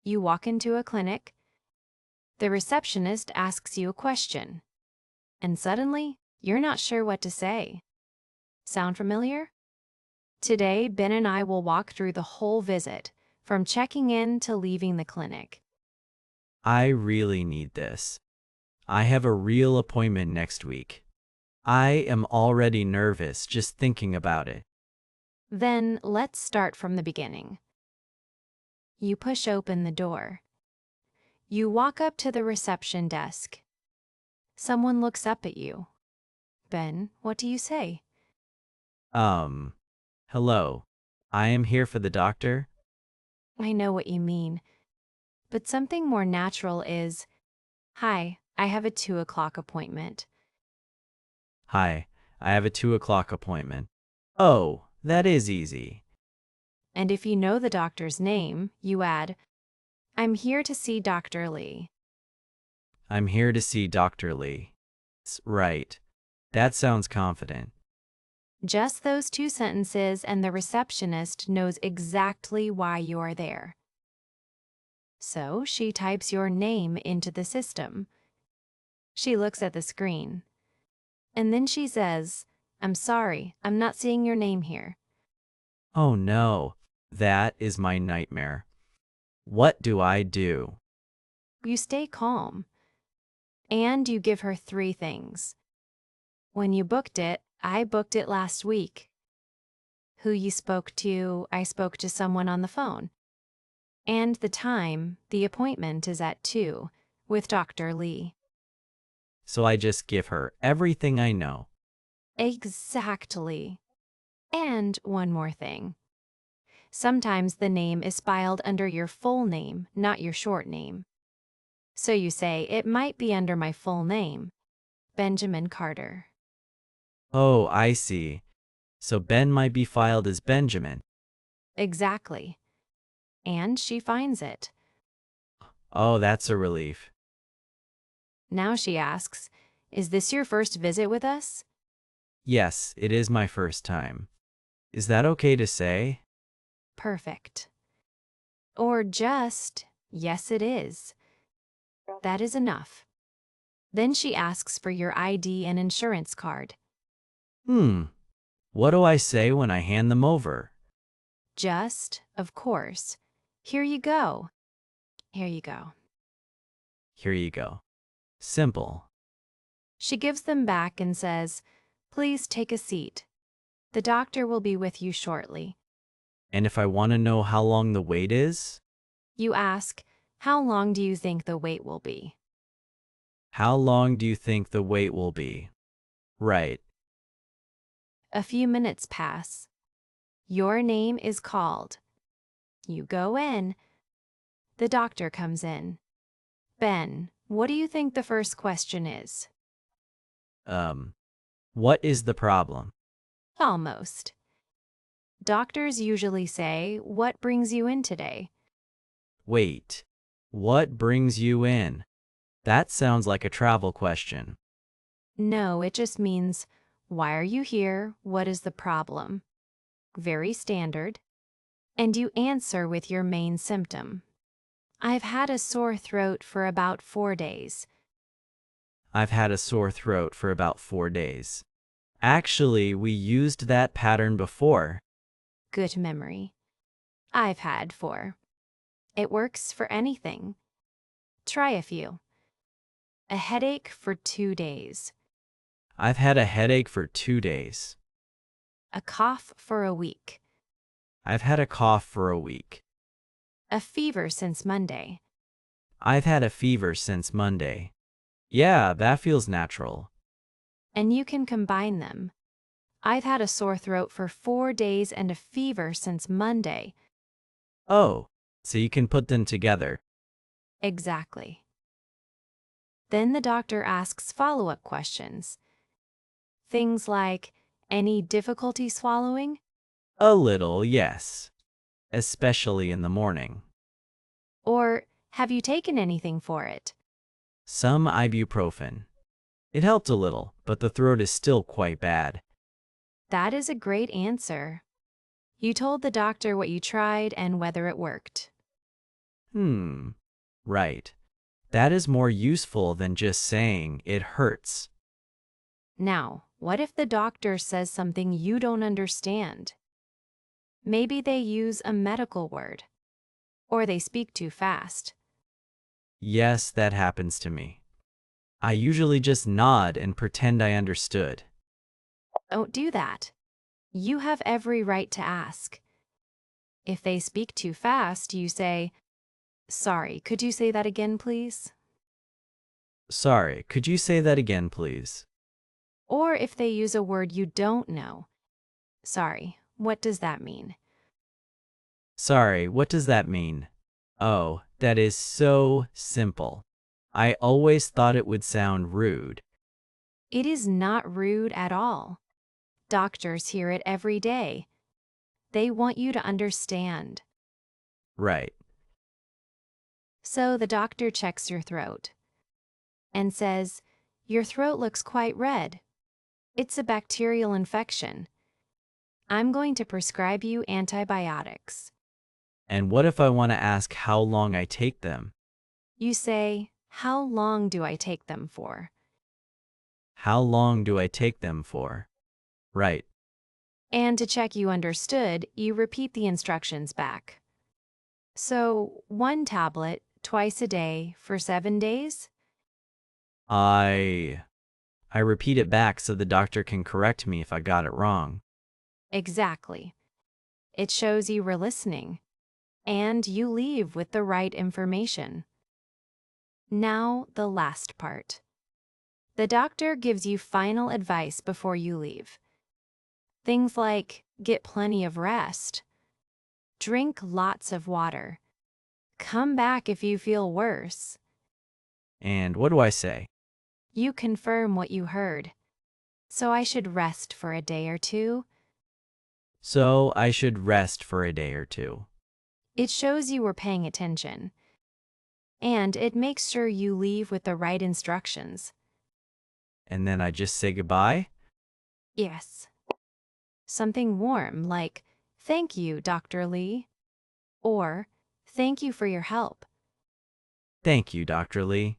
You walk into a clinic. The receptionist asks you a question, and suddenly, you're not sure what to say. Sound familiar? Today, Ben and I will walk through the whole visit, from checking in to leaving the clinic. I really need this. I have a real appointment next week. I am already nervous just thinking about it. Then, let's start from the beginning. You push open the door. You walk up to the reception desk. Someone looks up at you. Ben, what do you say? Hello. I am here for the doctor. I know what you mean, but something more natural is, hi, I have a 2 o'clock appointment. Hi, I have a 2 o'clock appointment. Oh, that is easy. And if you know the doctor's name, you add, I'm here to see Dr. Lee. I'm here to see Dr. Lee. Right. That sounds confident. Just those 2 sentences and the receptionist knows exactly why you are there. So she types your name into the system. She looks at the screen. And then she says, I'm sorry, I'm not seeing your name here. Oh no, that is my nightmare. What do I do? You stay calm. And you give her 3 things. When you booked it, I booked it last week. Who you spoke to, I spoke to someone on the phone. And the time, the appointment is at 2 with Dr. Lee. So I just give her everything I know. Exactly. And one more thing. Sometimes the name is spelled under your full name, not your short name. So you say, it might be under my full name, Benjamin Carter. Oh, I see. So Ben might be filed as Benjamin. Exactly. And she finds it. Oh, that's a relief. Now she asks, is this your first visit with us? Yes, it is my first time. Is that okay to say? Perfect. Or just, yes it is. That is enough. Then she asks for your ID and insurance card. What do I say when I hand them over? Just, of course. Here you go. Here you go. Here you go. Simple. She gives them back and says, please take a seat. The doctor will be with you shortly. And if I want to know how long the wait is? You ask, how long do you think the wait will be? How long do you think the wait will be? Right. A few minutes pass. Your name is called. You go in. The doctor comes in. Ben, what do you think the first question is? What is the problem? Almost. Doctors usually say, what brings you in today? Wait. What brings you in? That sounds like a travel question. No, it just means, why are you here? What is the problem? Very standard. And you answer with your main symptom. I've had a sore throat for about 4 days. I've had a sore throat for about 4 days. Actually, we used that pattern before. Good memory. I've had 4. It works for anything. Try a few. A headache for 2 days. I've had a headache for 2 days. A cough for a week. I've had a cough for a week. A fever since Monday. I've had a fever since Monday. Yeah, that feels natural. And you can combine them. I've had a sore throat for 4 days and a fever since Monday. Oh, so you can put them together. Exactly. Then the doctor asks follow-up questions. Things like, any difficulty swallowing? A little, yes. Especially in the morning. Or, have you taken anything for it? Some ibuprofen. It helped a little, but the throat is still quite bad. That is a great answer. You told the doctor what you tried and whether it worked. Hmm. Right. That is more useful than just saying it hurts. Now, what if the doctor says something you don't understand? Maybe they use a medical word, or they speak too fast. Yes, that happens to me. I usually just nod and pretend I understood. Don't do that. You have every right to ask. If they speak too fast, you say, "Sorry, could you say that again, please?" Sorry, could you say that again, please? Or if they use a word you don't know, "Sorry, what does that mean?" Sorry, what does that mean? Oh, that is so simple. I always thought it would sound rude. It is not rude at all. Doctors hear it every day. They want you to understand. Right. So the doctor checks your throat and says, "Your throat looks quite red. It's a bacterial infection. I'm going to prescribe you antibiotics." And what if I want to ask how long I take them? You say, "How long do I take them for?" How long do I take them for? Right. And to check you understood, you repeat the instructions back. So, 1 tablet twice a day for 7 days? I I repeat it back so the doctor can correct me if I got it wrong. Exactly. It shows you were listening, and you leave with the right information. Now, the last part. The doctor gives you final advice before you leave. Things like get plenty of rest, drink lots of water, come back if you feel worse. And what do I say? You confirm what you heard. So I should rest for a day or two. So I should rest for a day or two. It shows you were paying attention. And it makes sure you leave with the right instructions. And then I just say goodbye? Yes. Something warm like, "Thank you, Dr. Lee," or "Thank you for your help." Thank you, Dr. Lee.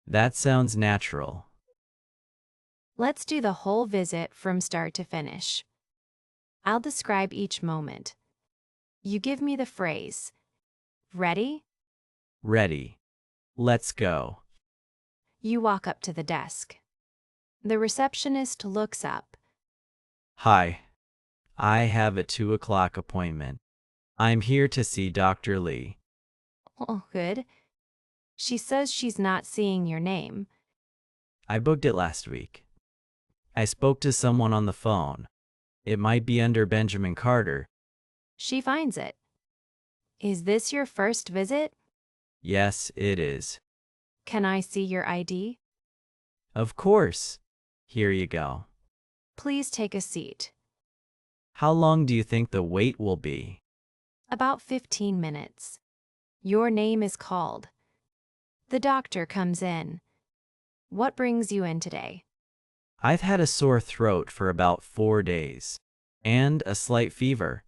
That sounds natural. Let's do the whole visit from start to finish. I'll describe each moment. You give me the phrase. Ready? Ready. Let's go. You walk up to the desk. The receptionist looks up. Hi. I have a 2 o'clock appointment. I'm here to see Dr. Lee. Oh, good. She says she's not seeing your name. I booked it last week. I spoke to someone on the phone. It might be under Benjamin Carter. She finds it. Is this your first visit? Yes, it is. Can I see your ID? Of course. Here you go. Please take a seat. How long do you think the wait will be? About 15 minutes. Your name is called. The doctor comes in. What brings you in today? I've had a sore throat for about 4 days. And a slight fever.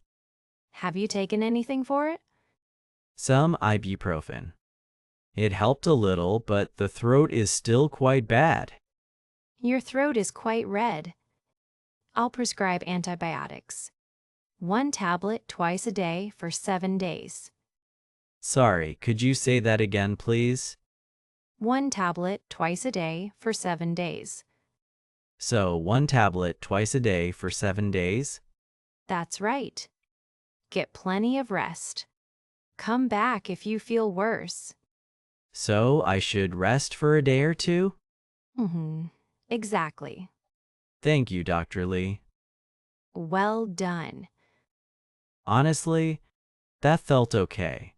Have you taken anything for it? Some ibuprofen. It helped a little, but the throat is still quite bad. Your throat is quite red. I'll prescribe antibiotics. 1 tablet twice a day for 7 days. Sorry, could you say that again, please? 1 tablet twice a day for 7 days. So, 1 tablet twice a day for 7 days? That's right. Get plenty of rest. Come back if you feel worse. So, I should rest for a day or two? Exactly. Thank you, Dr. Lee. Well done. Honestly, that felt okay.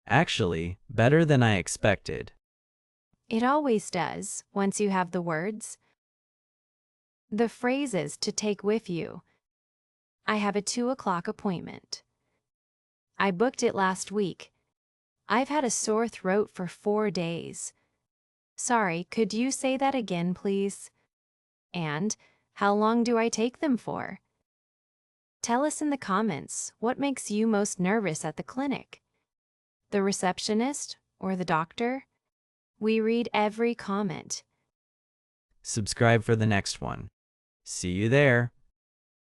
Actually, better than I expected. It always does, once you have the words. The phrases to take with you. I have a 2 o'clock appointment. I booked it last week. I've had a sore throat for 4 days. Sorry, could you say that again, please? And how long do I take them for? Tell us in the comments what makes you most nervous at the clinic. the receptionist, or the doctor? We read every comment. Subscribe for the next one. See you there.